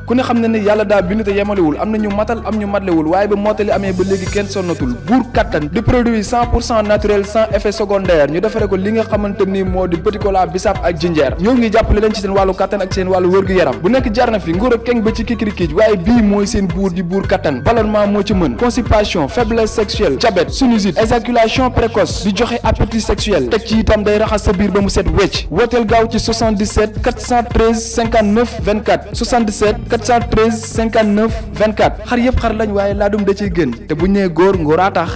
ku ne xam na ne yàlla daa bind te yemalewul am na ñu matal am ñu matlewul waaye ba mottali amee ba léegi kenn sonnatul buur kattan di produit 100% naturel sans effet secondaire ñu defare ko li nga xamante ni moo di petit cola bisaab ak jinjeer ñoo ngi jàppale leen ci seen wàllu kattan ak seen wàllu wërgu-yaram bu nekk jar na fi nguur ak keng ba ci kikirikiij waaye bii mooy seen buur di buur kattan ballonnement moo ci mën constipation faiblesse sexuelle diabète sinusite éjaculation précoce di joxe appétit sexuel teg ci itam day raxas sa biir ba mu set wecc wooteel gaaw ci 77 413 59 24 77 413 59 24 xar yëpp xar lañ waaye laadum da ciy gën te bu ñu nee góor ngóoraa tax